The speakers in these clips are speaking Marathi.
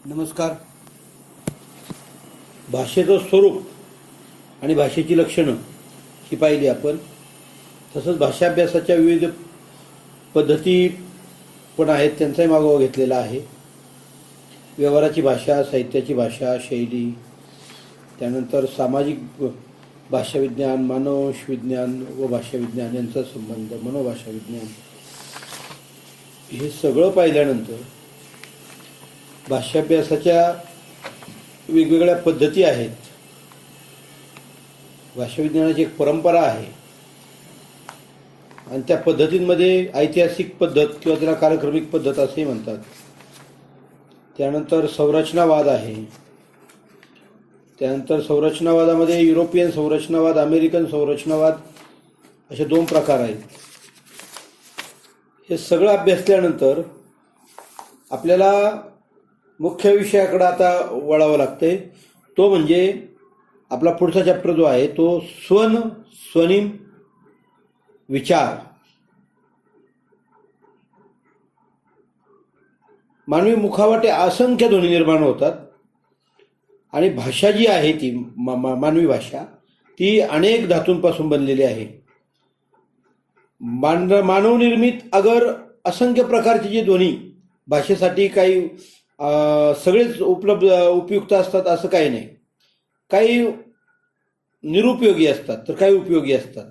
नमस्कार. भाषेचं स्वरूप आणि भाषेची लक्षणं ही पाहिली आपण. तसंच भाषाभ्यासाच्या विविध पद्धती पण आहेत, त्यांचाही मागोवा घेतलेला आहे. व्यवहाराची भाषा, साहित्याची भाषा, शैली, त्यानंतर सामाजिक भाषाविज्ञान, मानवविज्ञान व भाषाविज्ञान यांचा संबंध, मनोभाषाविज्ञान, हे सगळं पाहिल्यानंतर भाषाभ्यासाच्या वेगवेगळ्या पद्धती आहेत. भाषाविज्ञानाची एक परंपरा आहे आणि त्या पद्धतींमध्ये ऐतिहासिक पद्धत किंवा त्याला कालक्रमिक पद्धत असेही म्हणतात. त्यानंतर संरचनावाद आहे. त्यानंतर संरचनावादामध्ये युरोपियन संरचनावाद, अमेरिकन संरचनावाद असे दोन प्रकार आहेत. हे सगळं अभ्यासल्यानंतर आपल्याला मुख्य विषयाकडे आता वळावं लागतंय. तो म्हणजे आपला पुढचा चॅप्टर जो आहे तो स्वन, स्वनिम, विचार. मानवी मुखावाटे असंख्य ध्वनी निर्माण होतात आणि भाषा जी आहे ती मानवी भाषा ती अनेक धातूंपासून बनलेली आहे. मानवनिर्मित अगर असंख्य प्रकारचे जे ध्वनी भाषेसाठी काही सगळेच उपयुक्त असतात असं काही नाही. काही निरुपयोगी असतात तर काही उपयोगी असतात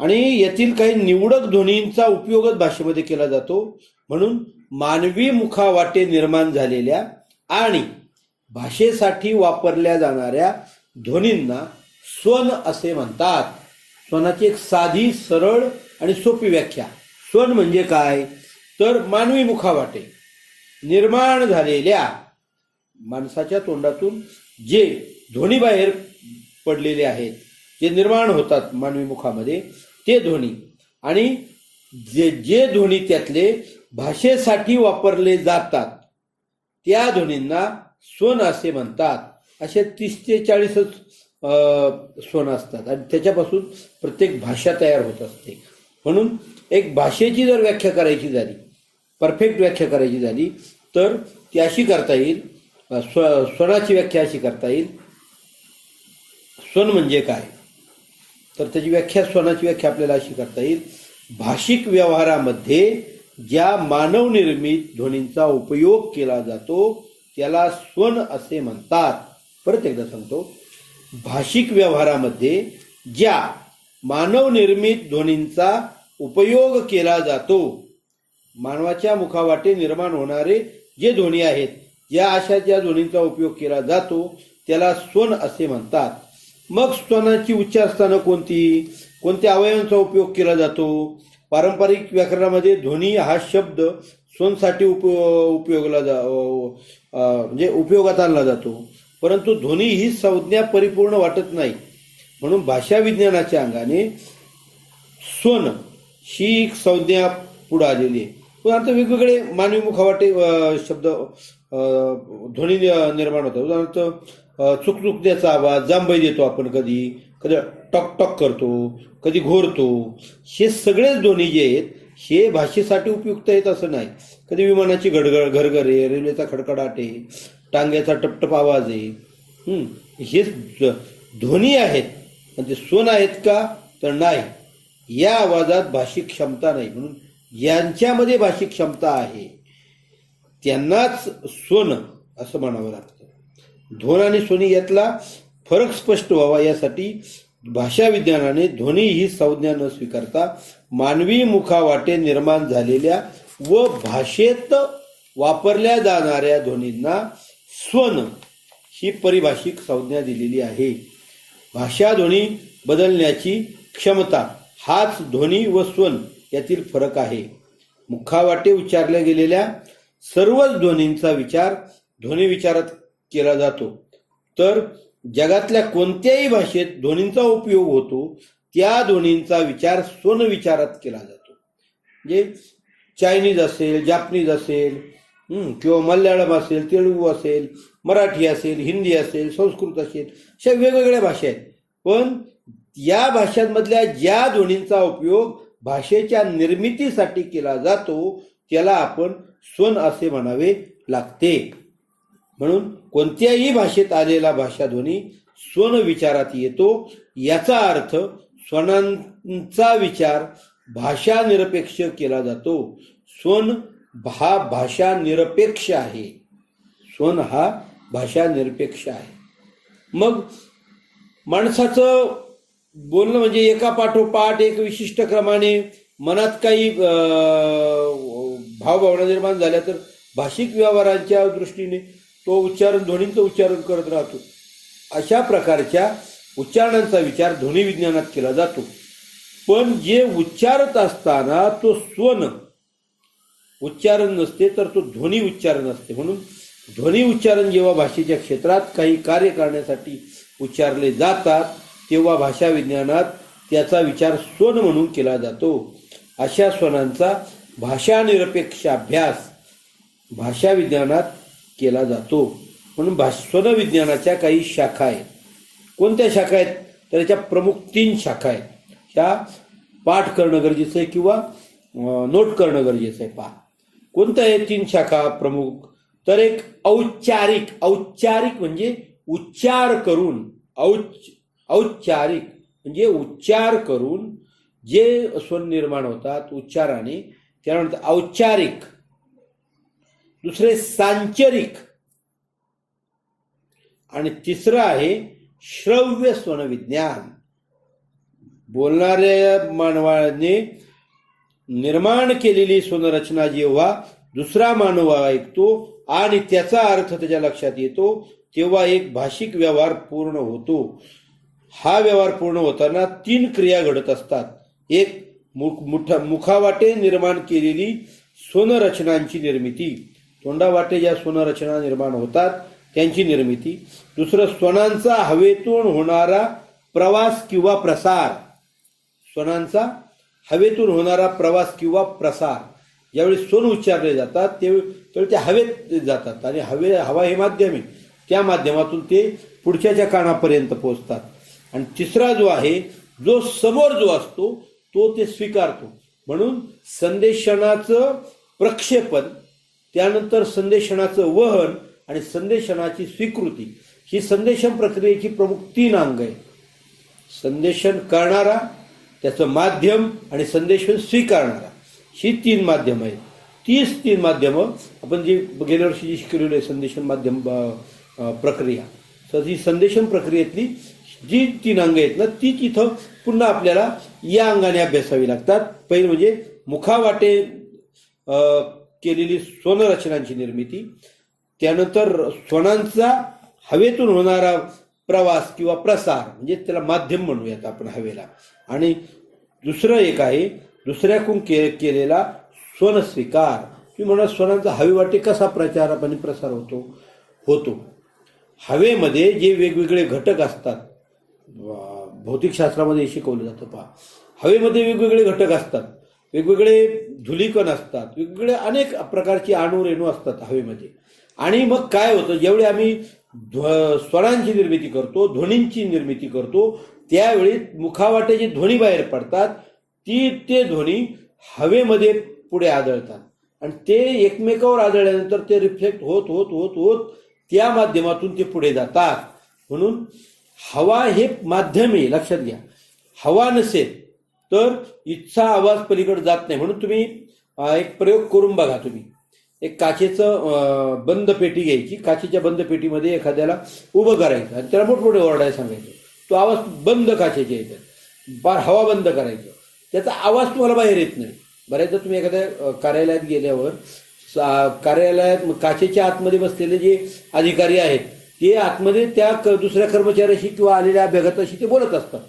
आणि यातील काही निवडक ध्वनींचा उपयोगच भाषेमध्ये केला जातो. म्हणून मानवी मुखावाटे निर्माण झालेल्या आणि भाषेसाठी वापरल्या जाणाऱ्या ध्वनींना स्वन असे म्हणतात. स्वनाची एक साधी, सरळ आणि सोपी व्याख्या. स्वन म्हणजे काय तर मानवी मुखावाटे निर्माण झालेल्या, माणसाच्या तोंडातून जे ध्वनी बाहेर पडलेले आहेत, जे निर्माण होतात मानवी मुखामध्ये, ते ध्वनी आणि जे ध्वनी त्यातले भाषेसाठी वापरले जातात त्या ध्वनींना स्वन असे म्हणतात. असे 30 ते 40 स्वन असतात आणि त्याच्यापासून प्रत्येक भाषा तयार होत असते. म्हणून एक भाषेची जर व्याख्या करायची झाली, परफेक्ट व्याख्या करायची झाली तर ती अशी करता येईल. स्वनाची व्याख्या अशी करता येईल. स्वन म्हणजे काय तर त्याची व्याख्या, स्वनाची व्याख्या आपल्याला अशी करता येईल. भाषिक व्यवहारामध्ये ज्या मानवनिर्मित ध्वनींचा उपयोग केला जातो त्याला स्वन असे म्हणतात. परत एकदा सांगतो, भाषिक व्यवहारामध्ये ज्या मानवनिर्मित ध्वनींचा उपयोग केला जातो, मानवाच्या मुखावाटे निर्माण होणारे जे ध्वनी आहेत, या अशा ज्या ध्वनींचा उपयोग केला जातो त्याला स्वन असे म्हणतात. मग स्वनाची उच्चारस्थानं कोणत्या अवयवांचा उपयोग केला जातो? पारंपरिक व्याकरणामध्ये ध्वनी हा शब्द स्वनसाठी म्हणजे उपयोगात आणला जातो. परंतु ध्वनी ही संज्ञा परिपूर्ण वाटत नाही. म्हणून भाषा विज्ञानाच्या अंगाने स्वन ही संज्ञा पुढे आलेली आहे. उदाहरणार्थ वेगवेगळे मानवी मुखावाटे शब्द ध्वनी निर्माण होतात. उदाहरणार्थ चुकचुकण्याचा आवाज, जांभई देतो आपण, कधी टॉक टॉक करतो, कधी घोरतो. हे सगळेच ध्वनी जे आहेत हे भाषेसाठी उपयुक्त आहेत असं नाही. कधी विमानाची घडघड, घरघरे, रेल्वेचा खडखडाट आहे, टांग्याचा टपटप आवाज आहे. हे ध्वनी आहेत. म्हणजे स्वन आहेत का तर नाही. या आवाजात भाषिक क्षमता नाही. म्हणून यांच्यामध्ये भाषिक क्षमता आहे त्यांनाच स्वन असं म्हणावं लागतं. ध्वन आणि स्वनी यातला फरक स्पष्ट व्हावा यासाठी भाषा विज्ञानाने ध्वनी ही संज्ञा न स्वीकारता मानवी मुखावाटे निर्माण झालेल्या व भाषेत वापरल्या जाणाऱ्या ध्वनींना स्वन ही पारिभाषिक संज्ञा दिलेली आहे. भाषा ध्वनी बदलण्याची क्षमता हाच ध्वनी व स्वन यातील फरक आहे. मुखावाटे उच्चारल्या गेलेल्या सर्वच ध्वनींचा विचार ध्वनी विचारात केला जातो. तर जगातल्या कोणत्याही भाषेत ध्वनींचा उपयोग होतो त्या ध्वनींचा विचार स्वन विचारात केला जातो. म्हणजे चायनीज असेल, जापनीज असेल, किंवा मल्याळम असेल, तेलुगू असेल, मराठी असेल, हिंदी असेल, संस्कृत असेल, अशा वेगवेगळ्या भाषा आहेत. पण या भाषांमधल्या ज्या ध्वनींचा उपयोग भाषेच्या निर्मितीसाठी केला जातो त्याला आपण स्वन असे म्हणावे लागते. म्हणून कोणत्याही भाषेत आलेला भाषाध्वनी स्वन विचारात येतो. याचा अर्थ स्वनांचा विचार भाषा निरपेक्ष केला जातो. स्वन हा भाषा निरपेक्ष आहे. स्वन हा भाषा निरपेक्ष आहे. मग माणसाचं बोलणं म्हणजे एका पाठोपाठ एक विशिष्ट क्रमाने मनात काही भावभावना निर्माण झाल्या तर भाषिक व्यवहारांच्या दृष्टीने तो उच्चारण ध्वनींचं उच्चारण करत राहतो. अशा प्रकारच्या उच्चारणांचा विचार ध्वनी विज्ञानात केला जातो. पण जे उच्चारत असताना तो स्वन उच्चारण नसते तर तो ध्वनी उच्चारण असते. म्हणून ध्वनी उच्चारण जेव्हा भाषेच्या क्षेत्रात काही कार्य करण्यासाठी उच्चारले जातात तेव्हा भाषा विज्ञानात त्याचा विचार स्वन म्हणून केला जातो. अशा स्वनांचा भाषानिरपेक्ष अभ्यास भाषा विज्ञानात केला जातो. म्हणून स्वन विज्ञानाच्या काही शाखा आहेत. कोणत्या शाखा आहेत? तर याच्या प्रमुख 3 शाखा आहेत. ह्या पाठ करणं गरजेचं आहे किंवा नोट करणं गरजेचं आहे. पहा कोणत्या आहे 3 शाखा प्रमुख. तर एक औच्चारिक. औच्चारिक म्हणजे उच्चार करून. औच्चारिक म्हणजे उच्चार करून जे स्वन निर्माण होतात उच्चाराने त्यानंतर औच्चारिक. दुसरे सांचरिक आणि तिसरं आहे श्रव्य स्वन विज्ञान. बोलणाऱ्या मानवाने निर्माण केलेली स्वनरचना जेव्हा दुसरा मानव ऐकतो आणि त्याचा अर्थ त्याच्या लक्षात येतो तेव्हा एक भाषिक व्यवहार पूर्ण होतो. हा व्यवहार पूर्ण होताना 3 क्रिया घडत असतात. एक मुखावाटे निर्माण केलेली स्वनरचनांची निर्मिती. तोंडावाटे ज्या स्वनरचना निर्माण होतात त्यांची निर्मिती. दुसरं स्वनांचा हवेतून होणारा प्रवास किंवा प्रसार. स्वनांचा हवेतून होणारा प्रवास किंवा प्रसार. ज्यावेळी स्वन उच्चारले जातात त्यावेळी ते हवेत जातात आणि हवा हे माध्यम आहे. त्या माध्यमातून ते पुढच्याच्या कानापर्यंत पोहोचतात. आणि तिसरा जो आहे जो समोर जो असतो तो ते स्वीकारतो. म्हणून संदेशनाचं प्रक्षेपण त्यानंतर संदेशनाचं वहन आणि संदेशनाची स्वीकृती ही संदेशन प्रक्रियेची प्रमुख 3 अंग आहे. संदेशन करणारा त्याचं माध्यम आणि संदेशन स्वीकारणारा ही 3 माध्यम आहेत. 3 माध्यमं आपण जी गेल्या वर्षी जी शिकलेली आहे संदेशन माध्यम प्रक्रिया. तर ही संदेशन प्रक्रियेतली जी 3 अंग आहेत ना ती तिथं पुन्हा आपल्याला या अंगाने अभ्यासावी लागतात. पहिलं म्हणजे मुखावाटे केलेली स्वनरचनांची निर्मिती. त्यानंतर स्वनांचा हवेतून होणारा प्रवास किंवा प्रसार म्हणजे त्याला माध्यम म्हणूयात आपण हवेला. आणि दुसरं एक आहे दुसऱ्याकडून केलेला स्वन स्वीकार. तुम्ही म्हणा स्वनांचा हवेवाटे कसा प्रचार आणि प्रसार होतो. हवेमध्ये जे वेगवेगळे घटक असतात भौतिकशास्त्रामध्ये शिकवलं जातं. पहा हवेमध्ये वेगवेगळे घटक असतात. वेगवेगळे धुलीकण असतात. वेगवेगळे अनेक प्रकारची अणुरेणू असतात हवेमध्ये. आणि मग काय होतं ज्यावेळी आम्ही स्वरांची निर्मिती करतो ध्वनींची निर्मिती करतो त्यावेळी मुखावाटे जे ध्वनी बाहेर पडतात ते ध्वनी हवेमध्ये पुढे आदळतात आणि ते एकमेकावर आदळल्यानंतर ते रिफ्लेक्ट होत होत होत होत त्या माध्यमातून ते पुढे जातात. म्हणून हवा हे माध्यम आहे. लक्षात घ्या. हवा नसेल तर इथचा आवाज पलीकडे जात नाही. म्हणून तुम्ही एक प्रयोग करून बघा. तुम्ही एक काचेचं बंद पेटी घ्यायची. काचेच्या बंद पेटीमध्ये एखाद्याला उभं करायचं आणि त्याला मोठमोठे ओरडायला सांगायचं. तो आवाज बंद काचेच्या येतात हवा बंद करायचं. त्याचा आवाज तुम्हाला बाहेर येत नाही. बऱ्याचदा तुम्ही एखाद्या कार्यालयात गेल्यावर कार्यालयात काचेच्या आतमध्ये बसलेले जे अधिकारी आहेत ते आतमध्ये त्या दुसऱ्या कर्मचाऱ्याशी किंवा आलेल्या अभ्यागताशी ते बोलत असतात.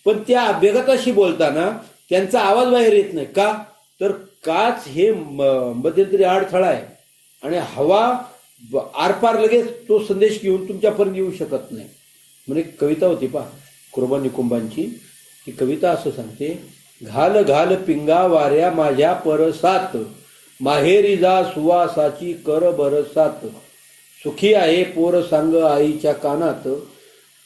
पण त्या अभ्यागताशी बोलताना त्यांचा आवाज बाहेर येत नाही. का? तर काच हे मध्यंतरी अडथळा आहे आणि हवा आरपार लगेच तो संदेश घेऊन तुमच्यापर्यंत येऊ शकत नाही. म्हणजे कविता होती पहा कुरबा निकुंबांची. ती कविता असं सांगते घाल घाल पिंगा वाऱ्या माझ्या परसात माहेरी जा सुवासाची कर बरसात सुखी आहे पोर सांग आईच्या कानात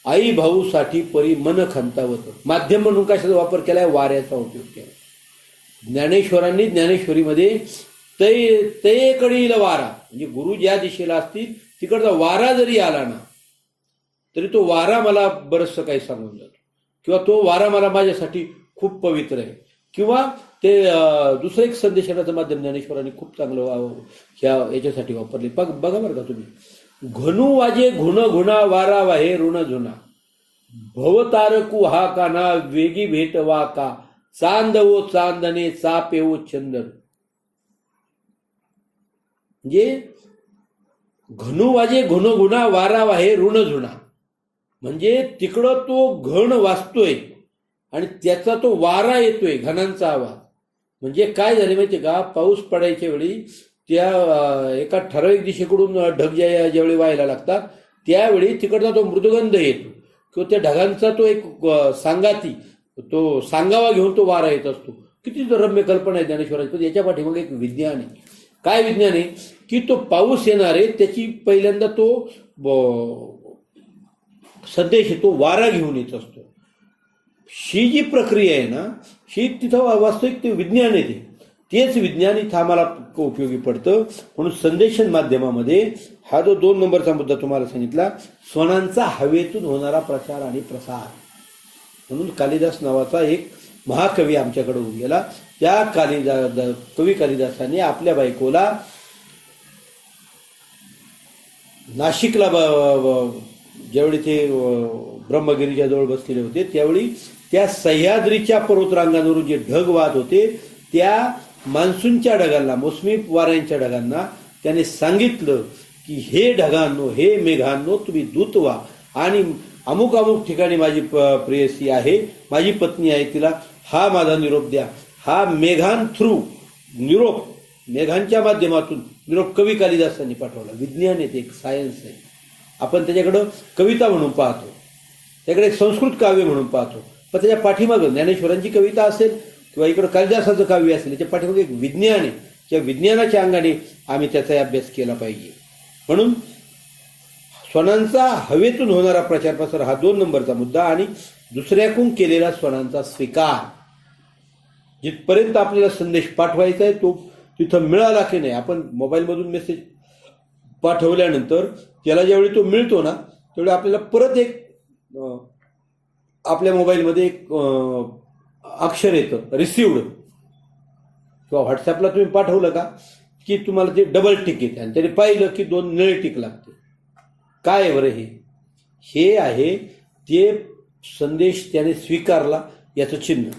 आई भाऊसाठी परी मन खंतावत. माध्यम म्हणून कशाचा वापर केलाय? वाऱ्याचा उपयोग केला. ज्ञानेश्वरांनी ज्ञानेश्वरीमध्ये तयेकडील वारा, म्हणजे गुरु ज्या दिशेला असतील तिकडचा वारा जरी आला ना तरी तो वारा मला बरंचसं काही सांगून जातो, किंवा तो वारा मला माझ्यासाठी खूप पवित्र आहे. किंवा ते दुसरं एक संदेशाचं माध्यम ज्ञानेश्वरांनी खूप चांगलं याच्यासाठी वापरले. बघा बरं का तुम्ही, घनु वाजे घुण घुणा वारा वाहे ऋण झुना, भवतारकू हा काना वेगी भेट वा का, चांदवो चांदणे चापेवो चंदन. म्हणजे घनु वाजे घुण घुणा वारा वाहे ऋण झुना, म्हणजे तिकडं तो घण वाजतोय आणि त्याचा तो वारा येतोय, घणांचा आवाज. म्हणजे काय झाले माहितीये का, पाऊस पडायच्या वेळी त्या एका ठराविक दिशेकडून ढग ज्यावेळी व्हायला लागतात त्यावेळी तिकडचा तो मृदुगंध येतो, किंवा त्या ढगांचा तो एक सांगाती, तो सांगावा घेऊन तो वारा येत असतो. किती रम्य कल्पना आहे ज्ञानेश्वराची. पण याच्या पाठीमागे एक विज्ञान आहे. काय विज्ञान आहे की तो पाऊस येणार आहे त्याची पहिल्यांदा तो संदेश तो वारा घेऊन येत असतो. ही जी प्रक्रिया आहे ना, ही तिथं वास्तविक ते विज्ञान आहे. तेच विज्ञान इथं आम्हाला उपयोगी पडतं. म्हणून संदेशन माध्यमामध्ये हा जो 2 नंबरचा मुद्दा तुम्हाला सांगितला, स्वनांचा हवेतून होणारा प्रचार आणि प्रसार. म्हणून कालिदास नावाचा एक महाकवी आमच्याकडे होऊन गेला. त्या कवी कालिदासाने आपल्या बायकोला नाशिकला ज्यावेळी ते ब्रह्मगिरीच्या जवळ बसलेले होते त्यावेळी त्या सह्याद्रीच्या पर्वतरांगांवरून जे ढग वाहत होते त्या मान्सूनच्या ढगांना, मोसमी वाऱ्यांच्या ढगांना त्याने सांगितलं की हे ढगांनो, हे मेघांनो, तुम्ही दूत व्हा आणि अमुक अमुक ठिकाणी माझी प्रेयसी आहे, माझी पत्नी आहे, तिला हा माझा निरोप द्या. हा मेघांथ्रू निरोप, मेघांच्या माध्यमातून निरोप कवी कालिदासांनी पाठवला. विज्ञान आहे ते, एक सायन्स आहे. आपण त्याच्याकडं कविता म्हणून पाहतो, त्याकडे एक संस्कृत काव्य म्हणून पाहतो, पण त्याच्या पाठीमागं ज्ञानेश्वरांची कविता असेल किंवा इकडं कालिदासाचं काव्य असेल, त्याच्या पाठीमागे एक विज्ञान आहे. त्या विज्ञानाच्या अंगाने आम्ही त्याचा अभ्यास केला पाहिजे. म्हणून स्वनांचा हवेतून होणारा प्रचार प्रसार हा 2 नंबरचा मुद्दा. आणि दुसऱ्याकडून केलेला स्वनांचा स्वीकार. जिथपर्यंत आपल्याला संदेश पाठवायचा आहे तो तिथं मिळाला की नाही, आपण मोबाईलमधून मेसेज पाठवल्यानंतर त्याला ज्यावेळी तो मिळतो ना त्यावेळी आपल्याला परत एक आपल्या मोबाईलमध्ये एक अक्षर येतं रिसिव्ड, किंवा व्हॉट्सॲपला तुम्ही पाठवलं का की तुम्हाला ते डबल टिक येते आणि त्याने पाहिलं की 2 निळे टिक लागते. काय आहे बरं हे आहे ते संदेश त्याने स्वीकारला याचं चिन्ह.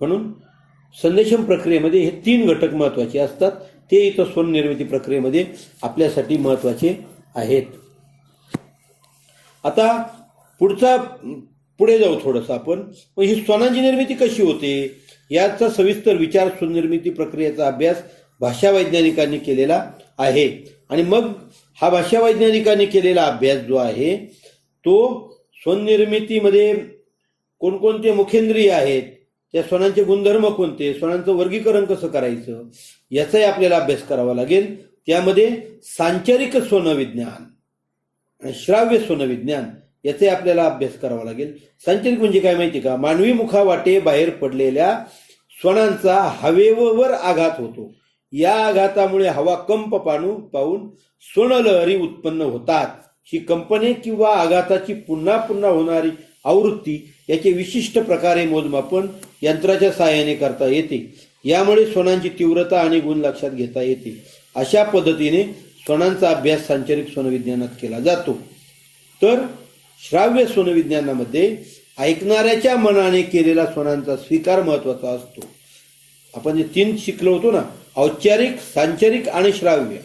म्हणून संदेशन प्रक्रियेमध्ये हे 3 घटक महत्त्वाचे असतात. ते इथं स्वन निर्मिती प्रक्रियेमध्ये आपल्यासाठी महत्त्वाचे आहेत. आता पुढे जाऊ थोडंसं आपण. ही स्वनांची निर्मिती कशी होते याचा सविस्तर विचार स्वनिर्मिती प्रक्रियेचा अभ्यास भाषा वैज्ञानिकांनी केलेला आहे. आणि मग हा भाषा वैज्ञानिकांनी केलेला अभ्यास जो आहे तो स्वनिर्मितीमध्ये कोणकोणते मुखेंद्रिय आहेत, त्या स्वनांचे गुणधर्म कोणते, स्वनांचं वर्गीकरण कसं करायचं याचाही आपल्याला अभ्यास करावा लागेल. त्यामध्ये सांचरिक स्वनविज्ञान आणि श्राव्य स्वनविज्ञान याचाही आपल्याला अभ्यास करावा लागेल. सांचरिक म्हणजे काय माहिती का, मानवी मुखावाटे बाहेर पडलेल्या स्वनांचा हवेवर आघात होतो. या आघातामुळे हवा कंप पाहून स्वनलहरी उत्पन्न होतात. ही कंपने किंवा आघाताची पुन्हा पुन्हा होणारी आवृत्ती याचे विशिष्ट प्रकारे मोजमापन यंत्राच्या सहाय्याने करता येते. यामुळे स्वनांची तीव्रता आणि गुण लक्षात घेता येते. अशा पद्धतीने स्वनांचा अभ्यास सांचरिक स्वनविज्ञानात केला जातो. तर श्राव्य स्वनविज्ञानामध्ये ऐकणाऱ्याच्या मनाने केलेला स्वनांचा स्वीकार महत्वाचा असतो. आपण जे 3 शिकलो होतो ना, औपचारिक, सांचरिक आणि श्राव्य.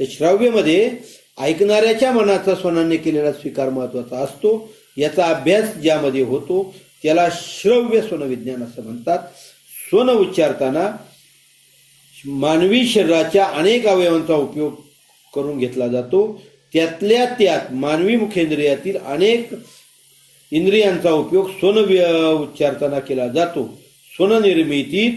तर श्राव्यमध्ये ऐकणाऱ्याच्या मनाचा स्वनांनी केलेला स्वीकार महत्वाचा असतो. याचा अभ्यास ज्यामध्ये होतो त्याला श्रव्य स्वनविज्ञान असं म्हणतात. स्वन उच्चारताना मानवी शरीराच्या अनेक अवयवांचा उपयोग करून घेतला जातो. त्यातल्या त्यात मानवी मुखेंद्रियातील अनेक इंद्रियांचा उपयोग स्वन उच्चारताना केला जातो. स्वननिर्मितीत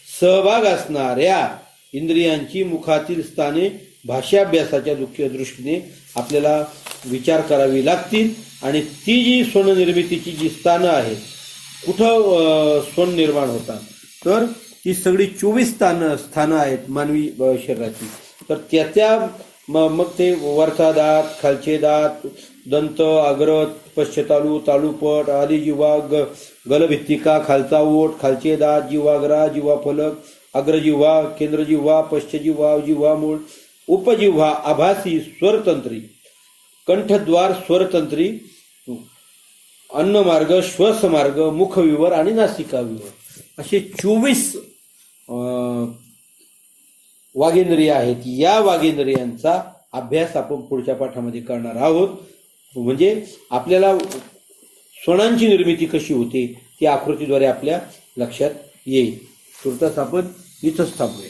सहभाग असणाऱ्या इंद्रियांची मुखातील स्थाने भाषाभ्यासाच्या दृष्टीने आपल्याला विचार करावी लागतील. आणि ती जी स्वननिर्मितीची जी स्थानं आहेत, कुठं स्वन निर्माण होतात, तर ही सगळी 24 स्थानं आहेत मानवी शरीराची. तर त्याच्या मग ते वरचा दात, खालचे दात, दंत, अग्र, पश्चतालू, तालुपट, आदी जिव्हा, गलभित्तिका, खालचा ओठ, खालचे दात, जिव्हाग्रा, जिव्हाफलक, अग्रजिव्हा, केंद्रजिव्हा, पश्चजिव्हा, जिव्हामूळ, उपजिव्हा, आभासी, स्वरतंत्री, कंठद्वार, स्वरतंत्री, अन्नमार्ग, श्वासमार्ग, मुखविवर आणि नासिकाविवर असे 24 वागेंद्रिय आहेत. या वागेंद्रियांचा अभ्यास आपण पुढच्या पाठामध्ये करणार आहोत. म्हणजे आपल्याला स्वनांची निर्मिती कशी होते ती आकृतीद्वारे आपल्या लक्षात येईल. तुर्तास आपण इथंच थांबूया.